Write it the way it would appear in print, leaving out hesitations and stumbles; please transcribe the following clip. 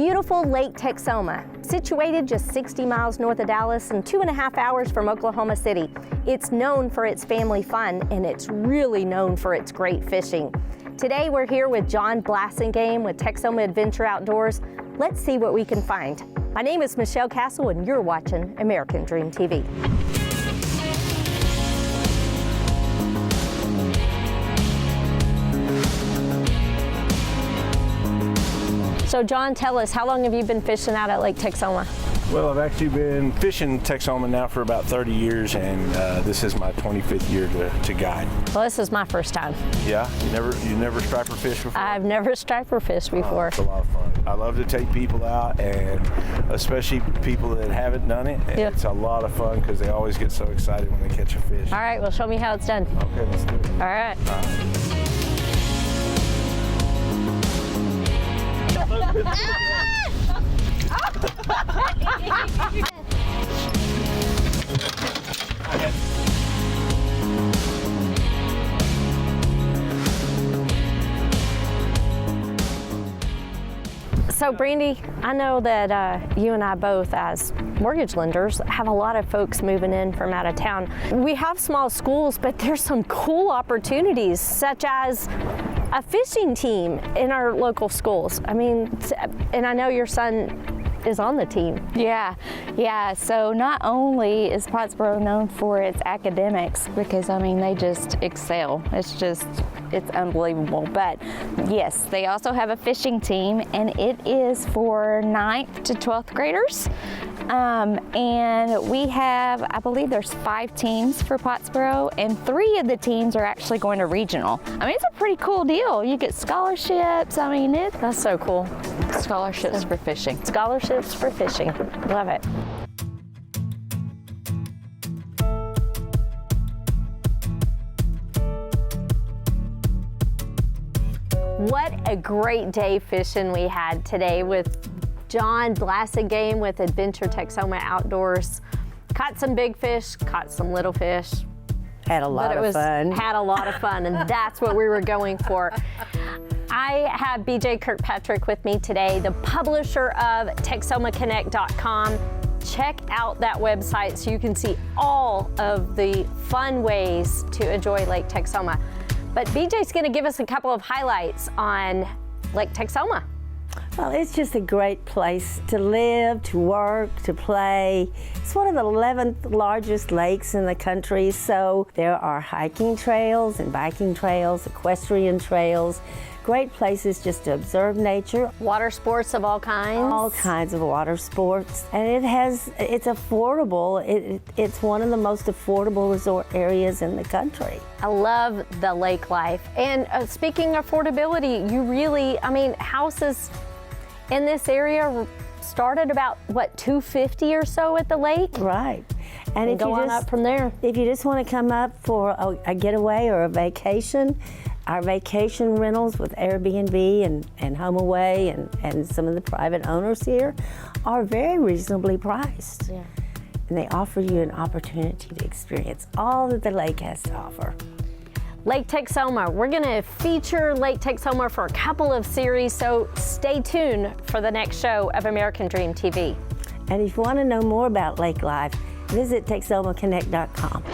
Beautiful Lake Texoma, situated just 60 miles north of Dallas and 2.5 hours from Oklahoma City. It's known for its family fun, and it's really known for its great fishing. Today we're here with John Blasingame with Texoma Adventure Outdoors. Let's see what we can find. My name is Michelle Castle, and you're watching American Dream TV. So John, tell us, how long have you been fishing out at Lake Texoma? Well, I've actually been fishing Texoma now for about 30 years, and this is my 25th year to guide. Well, this is my first time. Yeah? You never striper fished before? I've never striper fished before. It's a lot of fun. I love to take people out, and especially people that haven't done it. Yep. It's a lot of fun because they always get so excited when they catch a fish. All right, well, show me how it's done. Okay, let's do it. All right. So Brandy, I know that you and I both, as mortgage lenders, have a lot of folks moving in from out of town. We have small schools, but there's some cool opportunities, such as a fishing team in our local schools. I mean, and I know your son is on the team. Yeah. So not only is Pottsboro known for its academics, because I mean they just excel. It's unbelievable. But yes, they also have a fishing team, and it is for 9th to 12th graders. And we have, I believe there's 5 teams for Pottsboro, and 3 of the teams are actually going to regional. I mean, it's a pretty cool deal. You get scholarships. I mean, That's so cool. Scholarships for fishing. Scholarships for fishing. Love it. What a great day fishing we had today with John Blasingame with Adventure Texoma Outdoors. Caught some big fish, caught some little fish. Had a lot of fun. Had a lot of fun, and that's what we were going for. I have BJ Kirkpatrick with me today, the publisher of TexomaConnect.com. Check out that website so you can see all of the fun ways to enjoy Lake Texoma. But BJ's going to give us a couple of highlights on Lake Texoma. Well, it's just a great place to live, to work, to play. It's one of the 11th largest lakes in the country, so there are hiking trails and biking trails, equestrian trails, great places just to observe nature. Water sports of all kinds. All kinds of water sports. And it's affordable. It's one of the most affordable resort areas in the country. I love the lake life. And speaking of affordability, houses in this area started about, what, $250 or so at the lake? Right. And if go you on just, up from there. If you just want to come up for a getaway or a vacation, our vacation rentals with Airbnb and HomeAway and some of the private owners here are very reasonably priced. Yeah. And they offer you an opportunity to experience all that the lake has to offer. Lake Texoma. We're going to feature Lake Texoma for a couple of series, so stay tuned for the next show of American Dream TV. And if you want to know more about lake life, visit TexomaConnect.com.